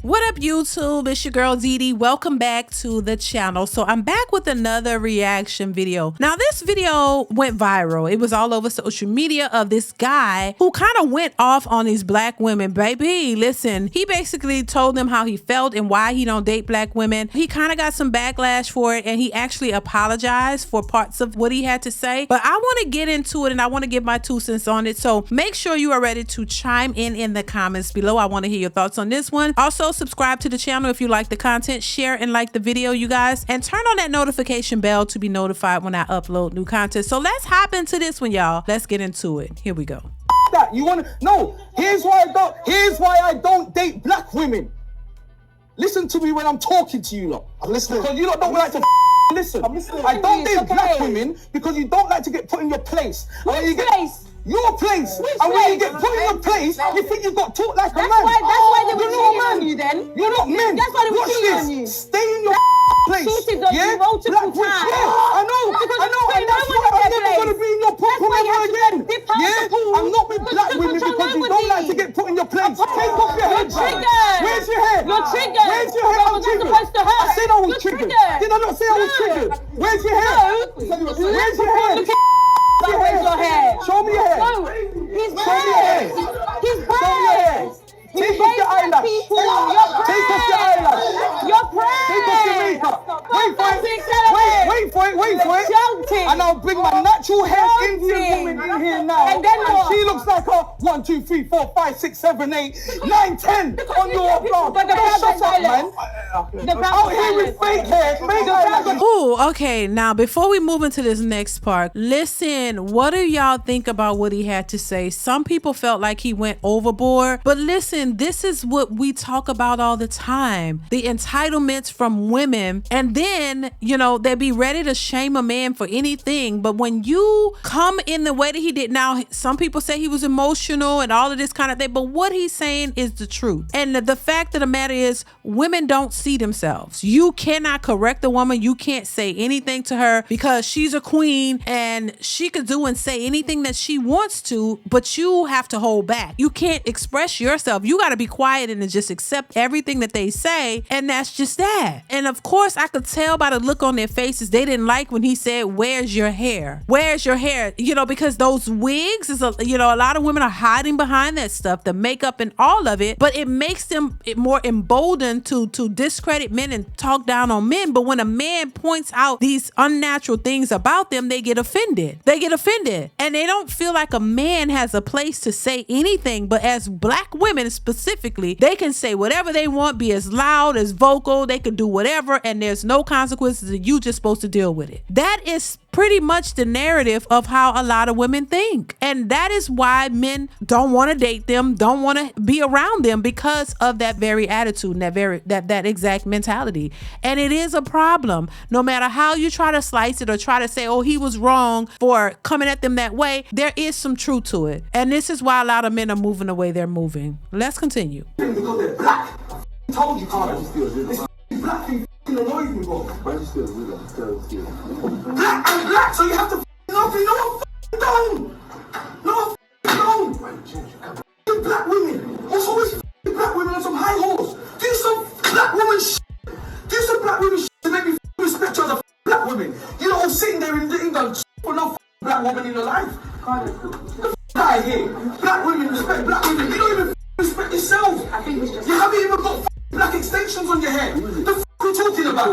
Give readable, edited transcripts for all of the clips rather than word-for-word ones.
What up, YouTube? It's your girl DeeDee. Welcome back to the channel. So I'm back with another reaction video. Now this video went viral. It was all over social media of this guy who kind of went off on these black women. Baby, listen, he basically told them how he felt and why he don't date black women. He kind of got some backlash for it, and he actually apologized for parts of what he had to say. But I want to get into it and I want to give my 2 cents on it. So make sure you are ready to chime in the comments below. I want to hear your thoughts on this one. Also, subscribe to the channel if you like the content, share and like the video, you guys, and turn on that notification bell to be notified when I upload new content. So let's hop into this one, y'all. Let's get into it. Here we go. That you want to no, here's why I don't date black women. Listen to me when I'm talking to you lot. I'm listening. Because you lot don't like to listen. I'm listening. I don't date black women because you don't like to get put in your place. Which place? Your place. And when you get put in your place, you think you got taught like a man. That's why they were cheating on you then. You're not men. That's why they were cheating on you. Stay in your place. Cheated on you multiple times. I know. And that's why I'm never going to be in your proper again. Yeah? I'm not with black women because you don't like to get put in your place. Take off your head. Where's your hair? You're triggered. Where's your hair? I'm triggered. I said I was triggered. Did I not say I was triggered? Where's your hair? Where's your hair? Where's your hair? Show me your hair. No, he's Show me your hair. He's Show me your hair. Take off your eyelash. Take off your eyelash. You're praying. Take off your makeup. Wait for it. And I'll bring my natural hair Indian woman in here now. And then what? She looks like a 1, 2, 3, 4, 5, 6, 7, 8, 9, 10 on your block. But the Don't shut up, man. Out here with fake hair. Fake eyelash. Ooh, okay. Now, before we move into this next part, listen, what do y'all think about what he had to say? Some people felt like he went overboard, but listen, this is what we talk about all the time. The entitlements from women, and then, you know, they be ready to shame a man for anything. But when you come in the way that he did, now, some people say he was emotional and all of this kind of thing, but what he's saying is the truth. And the fact of the matter is, women don't see themselves. You cannot correct a woman. You can't say anything to her because she's a queen and she could do and say anything that she wants to, but you have to hold back. You can't express yourself. You got to be quiet and just accept everything that they say, and that's just that. And of course, I could tell by the look on their faces, they didn't like when he said, "Where's your hair? Where's your hair?" You know, because those wigs is, a lot of women are hiding behind that stuff, the makeup and all of it, but it makes them more emboldened to discredit men and talk down on men. But when a man points out these unnatural things about them, they get offended. They get offended, and they don't feel like a man has a place to say anything. But as black women specifically, they can say whatever they want, be as loud, as vocal, they can do whatever, and there's no consequences, and you just supposed to deal with it. That is pretty much the narrative of how a lot of women think. And that is why men don't want to date them, don't want to be around them, because of that very attitude and that exact mentality. And it is a problem. No matter how you try to slice it or try to say, oh, he was wrong for coming at them that way, there is some truth to it. And this is why a lot of men are moving the way they're moving. Let's continue. Because they're black. I told you, Carter. Black thing annoys me, bro. Black and black, so you have to no down. No down. Black women. What's always black women on some high horse? Do some black woman shit. Do some black woman shit to make me respect you as a black women. You know, sitting there in England for no black woman in your life. The guy here. Black women respect black women. You don't even respect yourself. You haven't even got black extensions on your hair. The f are you talking about?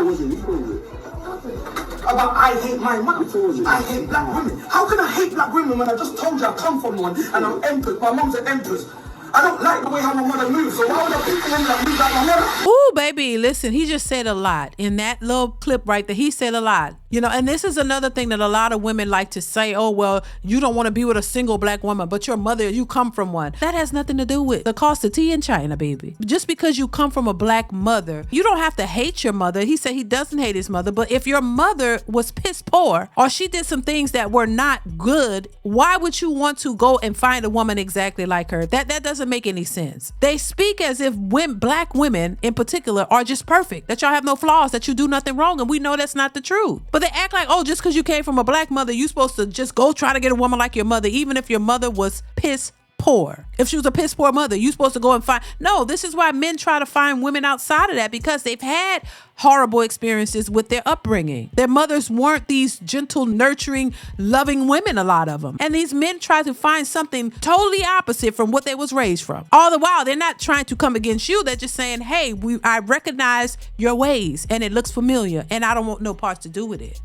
About I hate my mum. I hate black women. How can I hate black women when I just told you I come from one and I'm empress? My mum's an empress. I don't like the way how my mother moves, so why would I pick a woman that moves like my mother? Ooh, baby, listen, he just said a lot. In that little clip right there, he said a lot. You know, and this is another thing that a lot of women like to say, oh, well, you don't want to be with a single black woman, but your mother, you come from one. That has nothing to do with the cost of tea in China, baby. Just because you come from a black mother, you don't have to hate your mother. He said he doesn't hate his mother, but if your mother was piss poor or she did some things that were not good, why would you want to go and find a woman exactly like her? That doesn't make any sense. They speak as if black women in particular are just perfect, that y'all have no flaws, that you do nothing wrong, and we know that's not the truth. But they act like, oh, just because you came from a black mother, you supposed to just go try to get a woman like your mother, even if your mother was piss poor. If she was a piss poor mother, you supposed to go and find. No, this is why men try to find women outside of that, because they've had horrible experiences with their upbringing. Their mothers weren't these gentle, nurturing, loving women, a lot of them. And these men try to find something totally opposite from what they was raised from. All the while, they're not trying to come against you. They're just saying, hey, I recognize your ways and it looks familiar and I don't want no parts to do with it.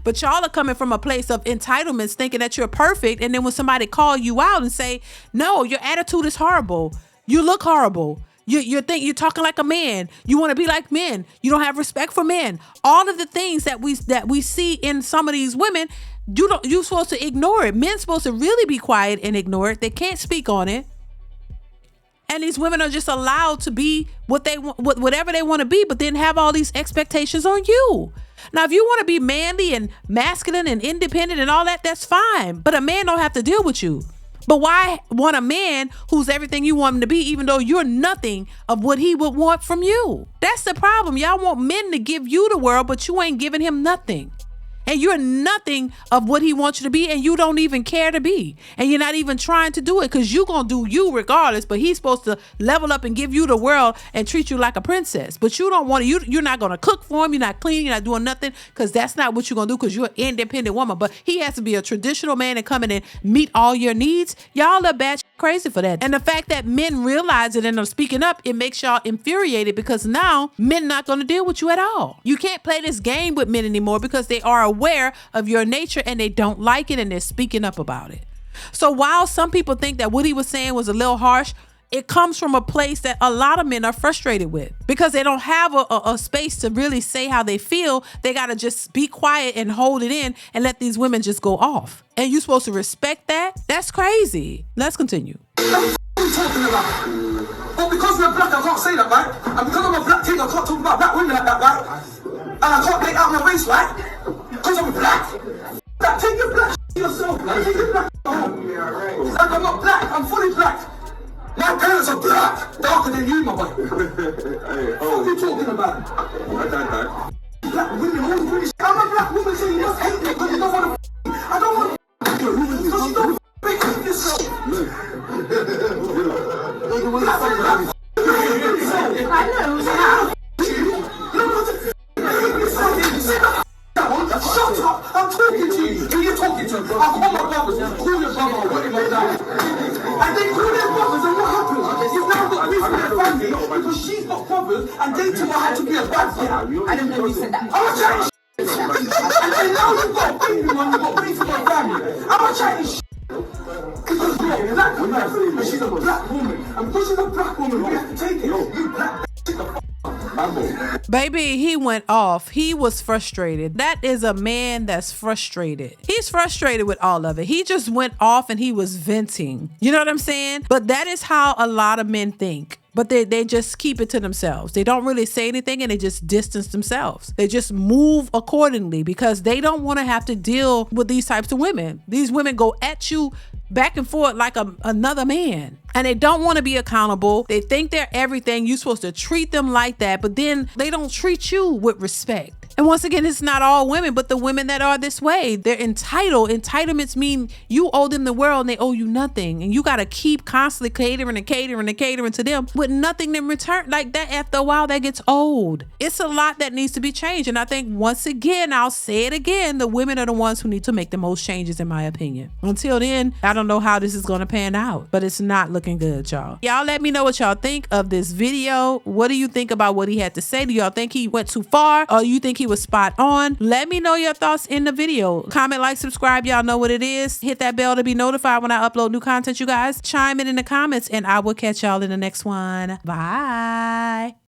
But y'all are coming from a place of entitlements, thinking that you're perfect. And then when somebody call you out and say, no, your attitude is horrible. You look horrible. You're talking like a man. You want to be like men. You don't have respect for men. All of the things that we see in some of these women, you're supposed to ignore it. Men supposed to really be quiet and ignore it. They can't speak on it. And these women are just allowed to be whatever they want to be, but then have all these expectations on you. Now, if you want to be manly and masculine and independent and all that, that's fine. But a man don't have to deal with you. But why want a man who's everything you want him to be, even though you're nothing of what he would want from you? That's the problem. Y'all want men to give you the world, but you ain't giving him nothing. And you're nothing of what he wants you to be, and you don't even care to be. And you're not even trying to do it, because you're going to do you regardless, but he's supposed to level up and give you the world and treat you like a princess. But you don't want to, you're not going to cook for him, you're not cleaning, you're not doing nothing, because that's not what you're going to do, because you're an independent woman. But he has to be a traditional man and come in and meet all your needs. Y'all are bad crazy for that. And the fact that men realize it and are speaking up, it makes y'all infuriated, because now men not going to deal with you at all. You can't play this game with men anymore, because they are aware of your nature and they don't like it and they're speaking up about it. So while some people think that what he was saying was a little harsh, it comes from a place that a lot of men are frustrated with, because they don't have a space to really say how they feel. They got to just be quiet and hold it in and let these women just go off. And you're supposed to respect that? That's crazy. Let's continue. What are you talking about? But because we're black, I can't say that, right? And because I'm a black king, I can't talk about black women like that, right? And I can't make out my race, right? Because I'm black. Black, take your black yourself, man. Take your black home. Like, I'm not black, I'm fully black. My parents are black, darker than you, my boy. Hey, what are you talking about? Black women, all British. I'm a black woman, so you must hate me because you don't want to. I don't want to. Because you don't make yourself. Shut up! I'm talking to you. Who are you talking to? I'll call my brothers. Call your brother or what like that. And they call their brothers, and what happens? You've now got beef with their family because she's got brothers and they too had to be a bad girl. I don't know you said that. I'm a chatting and now you've got a baby when you've got beef with my family. I'm a chatting because you're a black woman and she's a black woman. And because she's a black woman, we have to take it. You black Baby, he went off. He was frustrated. That is a man that's frustrated. He's frustrated with all of it. He just went off and he was venting. You know what I'm saying? But that is how a lot of men think. But they just keep it to themselves. They don't really say anything and they just distance themselves. They just move accordingly because they don't want to have to deal with these types of women. These women go at you back and forth like another man. And they don't want to be accountable. They think they're everything. You're supposed to treat them like that, but then they don't treat you with respect. And once again, it's not all women, but the women that are this way. They're entitled. Entitlements mean you owe them the world and they owe you nothing. And you got to keep constantly catering to them with nothing in return. Like that, after a while, that gets old. It's a lot that needs to be changed. And I think once again, I'll say it again, the women are the ones who need to make the most changes, in my opinion. Until then, I don't know how this is going to pan out, but it's not looking good, y'all. Y'all let me know what y'all think of this video. What do you think about what he had to say? Do y'all think he went too far, or you think he was spot on? Let me know your thoughts in the video. Comment, like, subscribe. Y'all know what it is. Hit that bell to be notified when I upload new content, you guys. Chime in the comments and I will catch y'all in the next one. Bye.